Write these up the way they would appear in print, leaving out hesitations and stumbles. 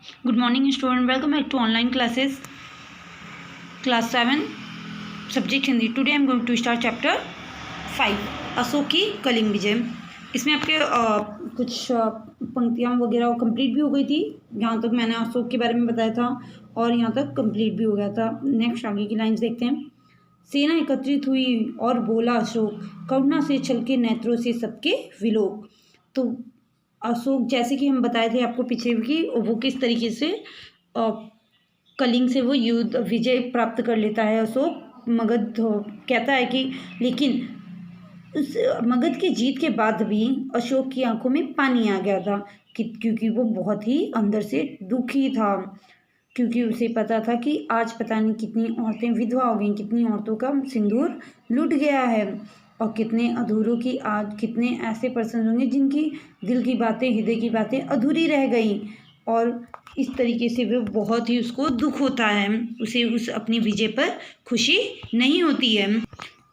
Good morning student, welcome back to online classes, class 7, subject Hindi. Today I am going to start chapter 5, Ashok की कलिंग विजय. इसमें आपके कुछ पंक्तियाँ वगैरह कंप्लीट भी हो गई थी. यहाँ तक मैंने अशोक के बारे में बताया था और यहाँ तक कंप्लीट भी हो गया था. नेक्स्ट आगे की लाइन्स देखते हैं. सेना एकत्रित हुई और बोला अशोक, करुणा से छलके नेत्रों से सबके विलोक. तो अशोक, जैसे कि हम बताए थे आपको पीछे कि वो किस तरीके से कलिंग से वो युद्ध विजय प्राप्त कर लेता है. अशोक मगध कहता है कि लेकिन उस मगध की जीत के बाद भी अशोक की आंखों में पानी आ गया था क्योंकि वो बहुत ही अंदर से दुखी था, क्योंकि उसे पता था कि आज पता नहीं कितनी औरतें विधवा हो गई, कितनी औरतों का सिंदूर लुट गया है और कितने अधूरों की आज कितने ऐसे पर्सन होंगे जिनकी दिल की बातें, हृदय की बातें अधूरी रह गई. और इस तरीके से वो बहुत ही उसको दुख होता है, उसे उस अपनी विजय पर खुशी नहीं होती है.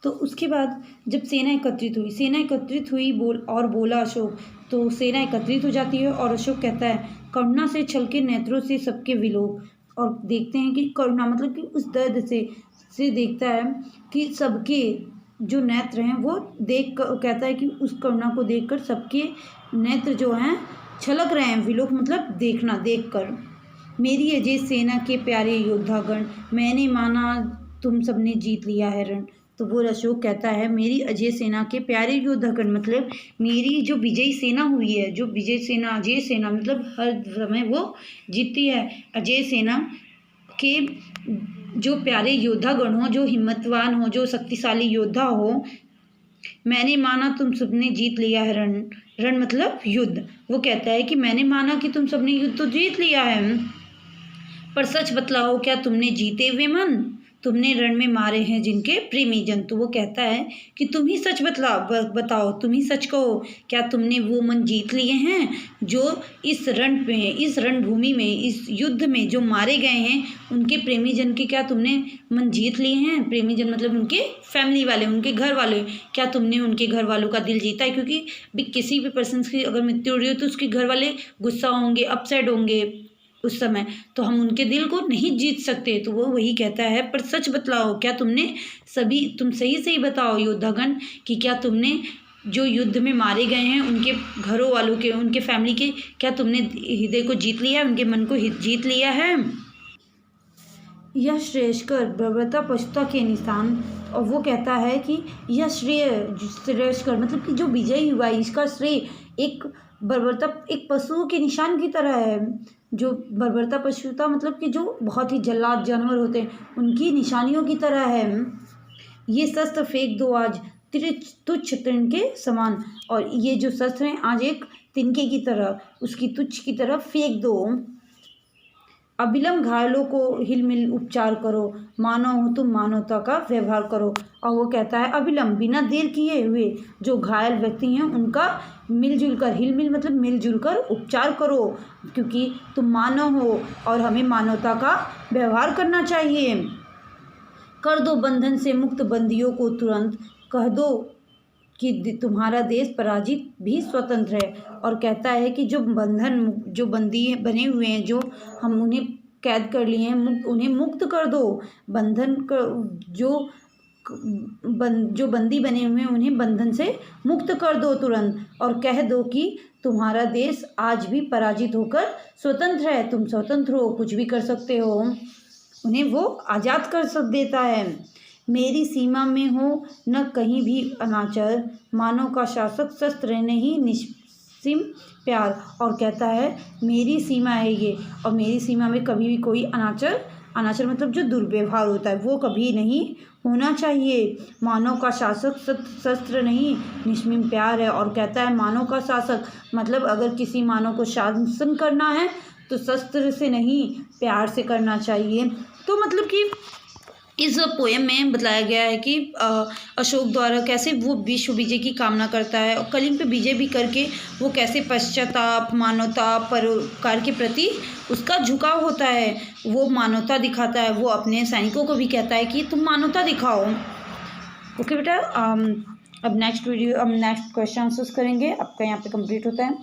तो उसके बाद जब सेना एकत्रित हुई बोला अशोक, तो सेना एकत्रित हो जाती है और अशोक कहता है करुणा से छलके नेत्रों से सबके विलोक. और देखते हैं कि करुणा मतलब कि उस दर्द से देखता है कि सबके जो नेत्र हैं वो कहता है कि उस करुणा को देखकर सबके नेत्र जो हैं छलक रहे हैं. विलोक मतलब देखना, देखकर. मेरी अजय सेना के प्यारे योद्धागण, मैंने माना तुम सबने जीत लिया है रण. तो वो अशोक कहता है मेरी अजय सेना के प्यारे योद्धागण मतलब मेरी जो विजयी सेना हुई है, जो विजय सेना, अजय सेना मतलब हर समय वो जीतती है. अजय सेना के जो प्यारे योद्धागण हो, जो हिम्मतवान हो, जो शक्तिशाली योद्धा हो, मैंने माना तुम सबने जीत लिया है रण. रण मतलब युद्ध. वो कहता है कि मैंने माना कि तुम सबने युद्ध तो जीत लिया है, पर सच बतलाओ क्या तुमने जीते हुए मन, तुमने रण में मारे हैं जिनके प्रेमी जन. तो वो कहता है कि तुम ही सच बताओ, तुम ही सच कहो, क्या तुमने वो मन जीत लिए हैं जो इस रणभूमि में, इस युद्ध में जो मारे गए हैं उनके प्रेमी जन के, क्या तुमने मन जीत लिए हैं. प्रेमी जन मतलब उनके फैमिली वाले, उनके घर वाले. क्या तुमने उनके घर वालों का दिल जीता है, क्योंकि किसी भी पर्सन की अगर मृत्यु हो रही हो तो उसके घर वाले गुस्सा होंगे, अपसेट होंगे उस समय, तो हम उनके दिल को नहीं जीत सकते. तो वो वही कहता है पर सच बतलाओ, क्या तुम सही बताओ योद्धागण कि क्या तुमने जो युद्ध में मारे गए हैं उनके घरों वालों के, उनके फैमिली के, क्या तुमने हृदय को जीत लिया, उनके मन को जीत लिया है. यह श्रेयस्कर बर्बरता पशुता के निशान. और वो कहता है कि यह श्रेयस्कर मतलब कि जो विजयी हुआ इसका श्रेय एक बर्बरता, एक पशुओं के निशान की तरह है. जो बर्बरता पशुता मतलब कि जो बहुत ही जल्लाद जानवर होते हैं उनकी निशानियों की तरह है. ये शस्त्र फेंक दो आज तुच्छ तृण के समान. और ये जो शस्त्र हैं आज एक तिनके की तरह, उसकी तुच्छ की तरह फेंक दो. अविलंब घायलों को हिलमिल उपचार करो, मानव हो तुम मानवता का व्यवहार करो. और वो कहता है अविलंब बिना देर किए हुए जो घायल व्यक्ति हैं उनका मिलजुल कर, हिलमिल मतलब मिलजुल कर उपचार करो, क्योंकि तुम मानव हो और हमें मानवता का व्यवहार करना चाहिए. कर दो बंधन से मुक्त बंदियों को तुरंत, कह दो कि तुम्हारा देश पराजित भी स्वतंत्र है. और कहता है कि जो बंदी बने हुए हैं, जो हम उन्हें कैद कर लिए हैं, उन्हें मुक्त कर दो. बंधन जो बंदी बने हुए हैं उन्हें बंधन से मुक्त कर दो तुरंत. और कह दो कि तुम्हारा देश आज भी पराजित होकर स्वतंत्र है, तुम स्वतंत्र हो, कुछ भी कर सकते हो. उन्हें वो आज़ाद कर देता है. मेरी सीमा में हो न कहीं भी अनाचर, मानव का शासक शस्त्र नहीं निस्सीम प्यार. और कहता है मेरी सीमा है ये, और मेरी सीमा में कभी भी कोई अनाचर मतलब जो दुर्व्यवहार होता है वो कभी नहीं होना चाहिए. मानव का शासक शस्त्र नहीं निस्सीम प्यार है. और कहता है मानव का शासक मतलब अगर किसी मानव को शासन करना है तो शस्त्र से नहीं, प्यार से करना चाहिए. तो मतलब कि इस पोएम में बताया गया है कि अशोक द्वारा कैसे वो विश्व विजय की कामना करता है और कलिंग पे विजय भी करके वो कैसे पश्चाताप, मानवता, परोपकार के प्रति उसका झुकाव होता है. वो मानवता दिखाता है. वो अपने सैनिकों को भी कहता है कि तुम मानवता दिखाओ. ओके बेटा, अब नेक्स्ट क्वेश्चन आंसर्स करेंगे. आपका यहाँ पे कंप्लीट होता है.